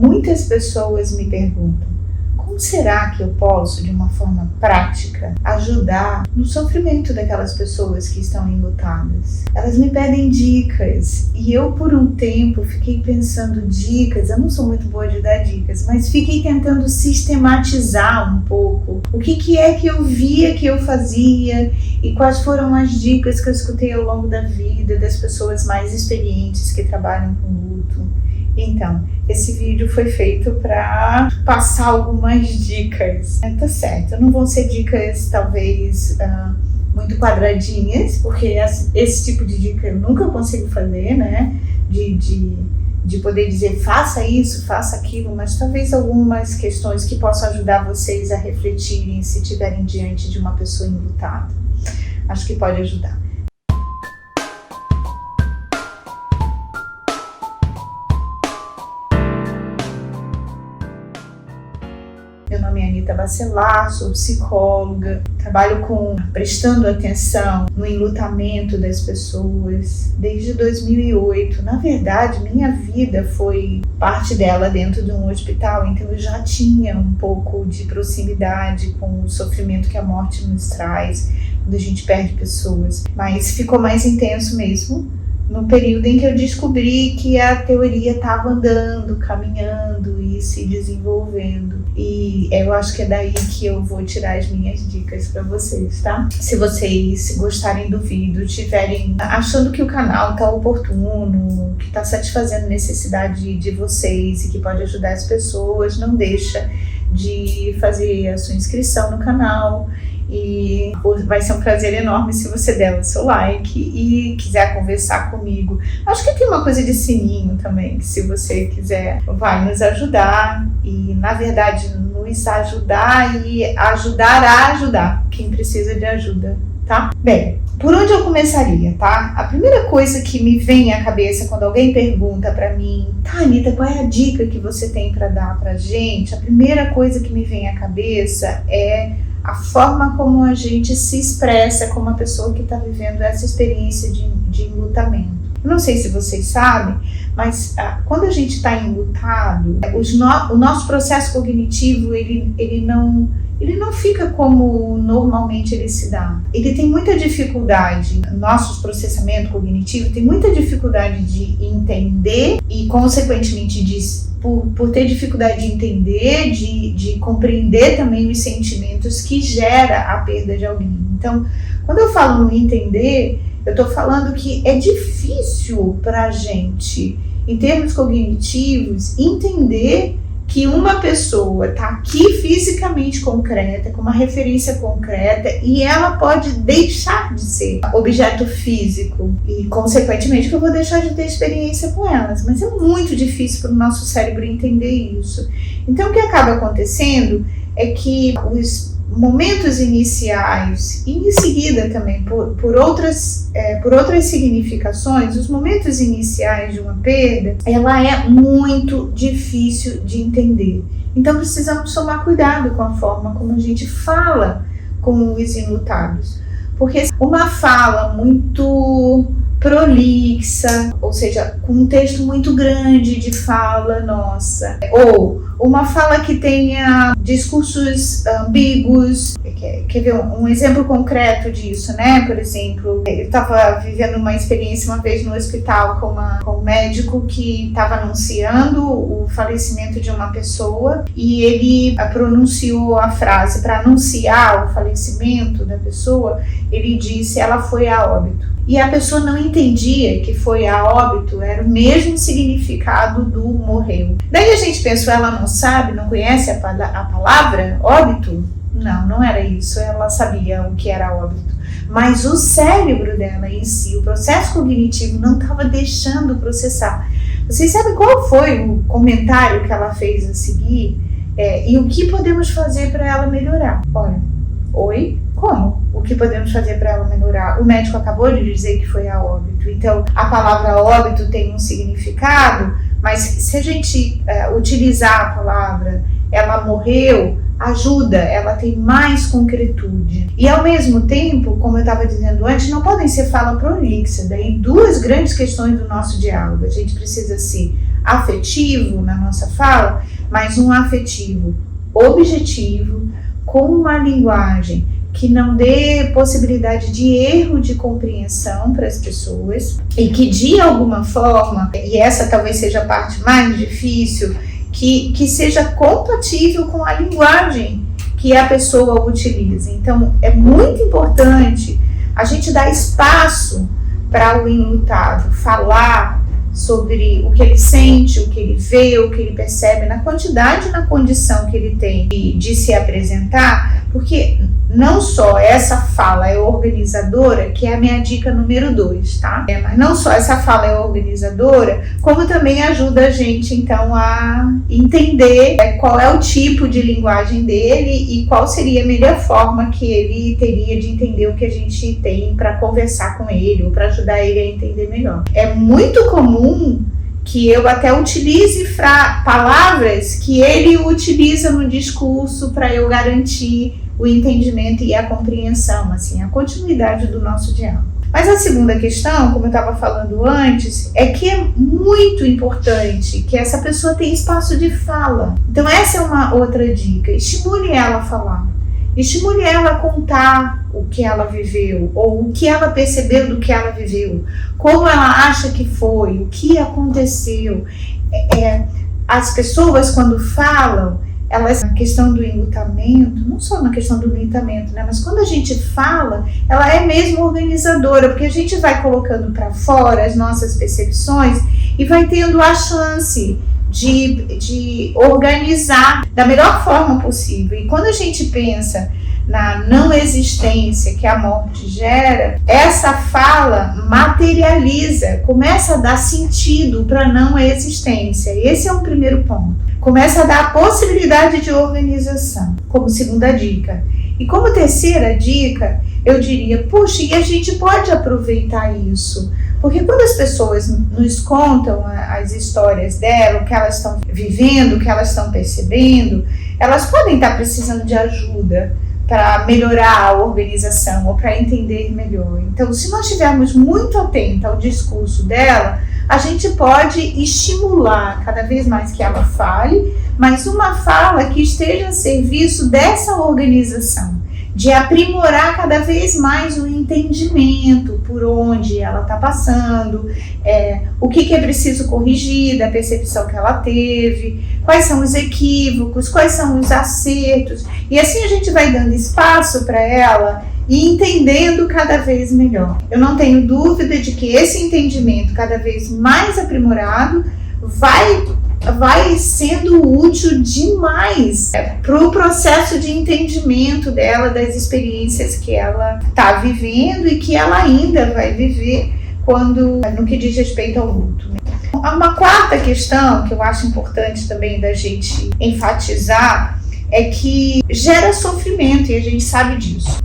muitas pessoas me perguntam: como será que eu posso, de uma forma prática, ajudar no sofrimento daquelas pessoas que estão enlutadas? Elas me pedem dicas e eu, por um tempo, fiquei pensando dicas. Eu não sou muito boa de dar dicas, mas fiquei tentando sistematizar um pouco o que é que eu via que eu fazia e quais foram as dicas que eu escutei ao longo da vida das pessoas mais experientes que trabalham com luto. Então, esse vídeo foi feito para passar algumas dicas. Tá certo, não vão ser dicas talvez muito quadradinhas, porque esse tipo de dica eu nunca consigo fazer, né? De poder dizer faça isso, faça aquilo, mas talvez algumas questões que possam ajudar vocês a refletirem se estiverem diante de uma pessoa enlutada. Acho que pode ajudar. Meu nome é Anita Bacelar, sou psicóloga, trabalho prestando atenção no enlutamento das pessoas desde 2008. Na verdade, minha vida foi parte dela dentro de um hospital, então eu já tinha um pouco de proximidade com o sofrimento que a morte nos traz quando a gente perde pessoas. Mas ficou mais intenso mesmo no período em que eu descobri que a teoria estava andando, caminhando e se desenvolvendo. E eu acho que é daí que eu vou tirar as minhas dicas para vocês, tá? Se vocês gostarem do vídeo, estiverem achando que o canal tá oportuno, que tá satisfazendo a necessidade de vocês e que pode ajudar as pessoas, não deixa de fazer a sua inscrição no canal. E vai ser um prazer enorme se você der o seu like e quiser conversar comigo. Acho que tem uma coisa de sininho também, que se você quiser, vai nos ajudar e, na verdade, nos ajudar e ajudar a ajudar quem precisa de ajuda, tá? Bem, por onde eu começaria, tá? A primeira coisa que me vem à cabeça quando alguém pergunta pra mim: tá, Anita, qual é a dica que você tem pra dar pra gente? A primeira coisa que me vem à cabeça é a forma como a gente se expressa como uma pessoa que está vivendo essa experiência de enlutamento. Eu não sei se vocês sabem, mas quando a gente está enlutado, o nosso processo cognitivo ele não fica como normalmente ele se dá. Ele tem muita dificuldade, nosso processamento cognitivo tem muita dificuldade de entender e, consequentemente, por ter dificuldade de entender, de compreender também os sentimentos que gera a perda de alguém. Então, quando eu falo no entender, eu estou falando que é difícil para a gente, em termos cognitivos, entender que uma pessoa está aqui fisicamente concreta, com uma referência concreta, e ela pode deixar de ser objeto físico e, consequentemente, que eu vou deixar de ter experiência com elas. Mas é muito difícil para o nosso cérebro entender isso. Então, o que acaba acontecendo é que os momentos iniciais, e em seguida também por outras significações, os momentos iniciais de uma perda, ela é muito difícil de entender. Então precisamos tomar cuidado com a forma como a gente fala com os enlutados, porque uma fala muito prolixa, ou seja, com um texto muito grande de fala nossa, ou uma fala que tenha discursos ambíguos. Quer ver um exemplo concreto disso, né? Por exemplo, eu estava vivendo uma experiência uma vez no hospital com um médico que estava anunciando o falecimento de uma pessoa, e ele pronunciou a frase para anunciar o falecimento da pessoa. Ele disse: ela foi a óbito. E a pessoa não entendia que foi a óbito, era o mesmo significado do morreu. Daí a gente pensou: ela não sabe, não conhece a palavra óbito? Não era isso, ela sabia o que era óbito. Mas o cérebro dela em si, o processo cognitivo, não estava deixando processar. Vocês sabem qual foi o comentário que ela fez a seguir? E o que podemos fazer para ela melhorar? Olha, oi? Como? O que podemos fazer para ela melhorar? O médico acabou de dizer que foi a óbito. Então, a palavra óbito tem um significado, mas se a gente utilizar a palavra ela morreu, ajuda, ela tem mais concretude. E ao mesmo tempo, como eu estava dizendo antes, não podem ser fala prolixa. Daí duas grandes questões do nosso diálogo. A gente precisa se afetivo na nossa fala, mas um afetivo objetivo, com uma linguagem que não dê possibilidade de erro de compreensão para as pessoas e que de alguma forma, e essa talvez seja a parte mais difícil, que seja compatível com a linguagem que a pessoa utiliza. Então é muito importante a gente dar espaço para o enlutado falar sobre o que ele sente, o que ele vê, o que ele percebe, na quantidade e na condição que ele tem de se apresentar, porque não só essa fala é organizadora, que é a minha dica número 2, tá? Mas não só essa fala é organizadora, como também ajuda a gente, então, a entender qual é o tipo de linguagem dele e qual seria a melhor forma que ele teria de entender o que a gente tem para conversar com ele, ou para ajudar ele a entender melhor. É muito comum que eu até utilize palavras que ele utiliza no discurso para eu garantir o entendimento e a compreensão, assim, a continuidade do nosso diálogo. Mas a segunda questão, como eu estava falando antes, é que é muito importante que essa pessoa tenha espaço de fala. Então essa é uma outra dica. Estimule ela a falar. Estimule ela a contar o que ela viveu, ou o que ela percebeu do que ela viveu, como ela acha que foi, o que aconteceu. As pessoas, quando falam, elas, na questão do enlutamento, não só na questão do enlutamento, né, mas quando a gente fala, ela é mesmo organizadora, porque a gente vai colocando para fora as nossas percepções e vai tendo a chance de organizar da melhor forma possível. E quando a gente pensa na não existência que a morte gera, essa fala materializa, começa a dar sentido para a não existência. Esse é um primeiro ponto. Começa a dar a possibilidade de organização, como segunda dica. E como terceira dica, eu diria, puxa, e a gente pode aproveitar isso. Porque quando as pessoas nos contam as histórias dela, o que elas estão vivendo, o que elas estão percebendo, elas podem estar precisando de ajuda para melhorar a organização ou para entender melhor. Então, se nós estivermos muito atentos ao discurso dela, a gente pode estimular cada vez mais que ela fale, mas uma fala que esteja a serviço dessa organização, de aprimorar cada vez mais o entendimento por onde ela está passando, o que é preciso corrigir da percepção que ela teve, quais são os equívocos, quais são os acertos, e assim a gente vai dando espaço para ela e entendendo cada vez melhor. Eu não tenho dúvida de que esse entendimento cada vez mais aprimorado vai sendo útil demais para o processo de entendimento dela, das experiências que ela está vivendo e que ela ainda vai viver no que diz respeito ao luto. Uma quarta questão que eu acho importante também da gente enfatizar é que gera sofrimento, e a gente sabe disso.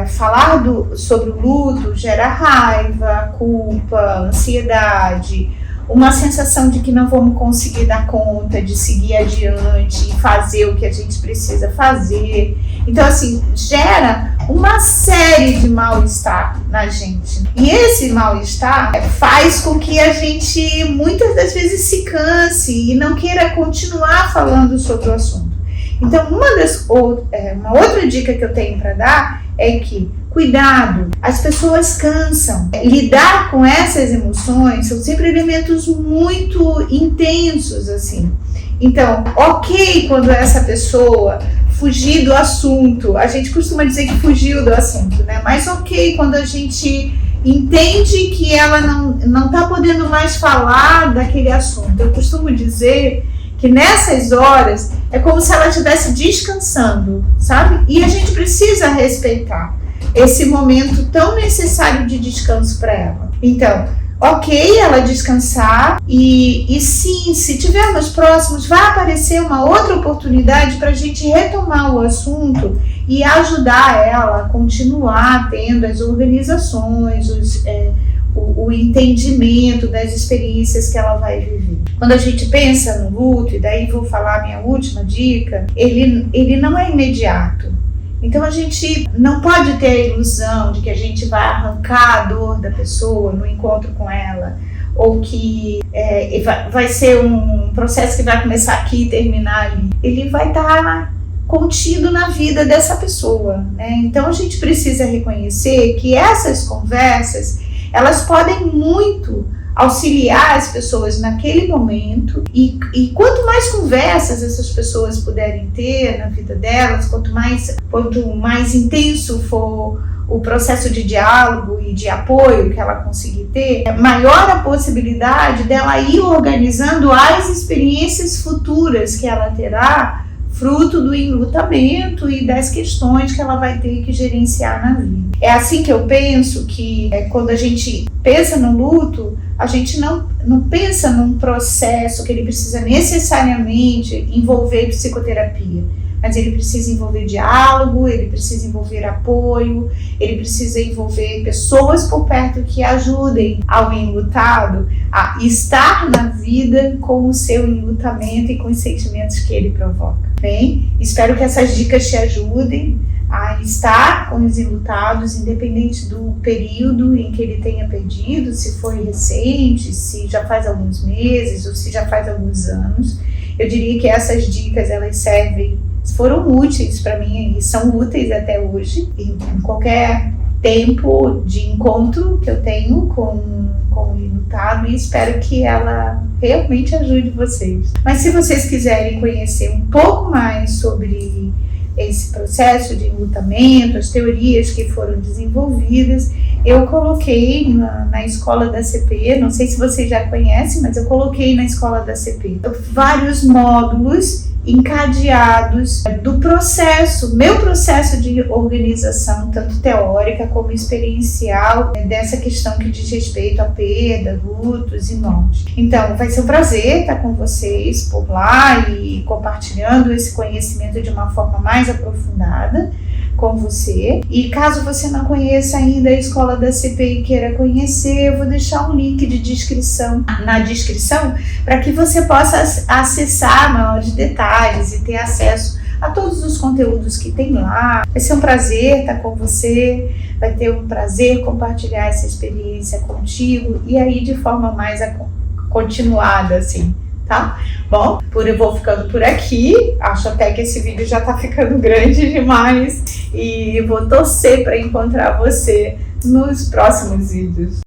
Falar sobre o luto gera raiva, culpa, ansiedade, uma sensação de que não vamos conseguir dar conta de seguir adiante e fazer o que a gente precisa fazer. Então, assim, gera uma série de mal-estar na gente. E esse mal-estar faz com que a gente, muitas das vezes, se canse e não queira continuar falando sobre o assunto. Então, uma outra dica que eu tenho para dar é que, cuidado, as pessoas cansam. Lidar com essas emoções são sempre elementos muito intensos, assim. Então, ok quando essa pessoa fugir do assunto, a gente costuma dizer que fugiu do assunto, né? Mas ok quando a gente entende que ela não está podendo mais falar daquele assunto. Eu costumo dizer que nessas horas é como se ela estivesse descansando, sabe? E a gente precisa respeitar esse momento tão necessário de descanso para ela. Então, ok ela descansar e sim, se tivermos próximos, vai aparecer uma outra oportunidade para a gente retomar o assunto e ajudar ela a continuar tendo as organizações, o entendimento das experiências que ela vai viver. Quando a gente pensa no luto, e daí vou falar a minha última dica, ele não é imediato. Então a gente não pode ter a ilusão de que a gente vai arrancar a dor da pessoa no encontro com ela, ou que vai ser um processo que vai começar aqui e terminar ali. Ele vai estar contido na vida dessa pessoa, né? Então a gente precisa reconhecer que essas conversas, elas podem muito auxiliar as pessoas naquele momento, e quanto mais conversas essas pessoas puderem ter na vida delas, quanto mais intenso for o processo de diálogo e de apoio que ela conseguir ter, maior a possibilidade dela ir organizando as experiências futuras que ela terá, fruto do enlutamento e das questões que ela vai ter que gerenciar na vida. É assim que eu penso que quando a gente pensa no luto, a gente não pensa num processo que ele precisa necessariamente envolver psicoterapia, mas ele precisa envolver diálogo, ele precisa envolver apoio, ele precisa envolver pessoas por perto que ajudem ao enlutado a estar na vida com o seu enlutamento e com os sentimentos que ele provoca. Bem, espero que essas dicas te ajudem a estar com os enlutados, independente do período em que ele tenha perdido, se foi recente, se já faz alguns meses ou se já faz alguns anos. Eu diria que essas dicas, elas foram úteis para mim e são úteis até hoje, em qualquer tempo de encontro que eu tenho com o enlutado, e espero que ela realmente ajude vocês. Mas se vocês quiserem conhecer um pouco mais sobre esse processo de enlutamento, as teorias que foram desenvolvidas, eu coloquei na escola da CP, não sei se vocês já conhecem, mas eu coloquei na escola da CP vários módulos encadeados do meu processo de organização, tanto teórica como experiencial, dessa questão que diz respeito à perda, lutos e morte. Então, vai ser um prazer estar com vocês por lá e compartilhando esse conhecimento de uma forma mais aprofundada com você. E caso você não conheça ainda a escola da CP e queira conhecer, eu vou deixar um link de descrição na descrição para que você possa acessar maiores detalhes e ter acesso a todos os conteúdos que tem lá. Vai ser um prazer estar com você, vai ter um prazer compartilhar essa experiência contigo e aí de forma mais continuada, assim. Tá? Bom, eu vou ficando por aqui, acho até que esse vídeo já tá ficando grande demais e vou torcer para encontrar você nos próximos vídeos.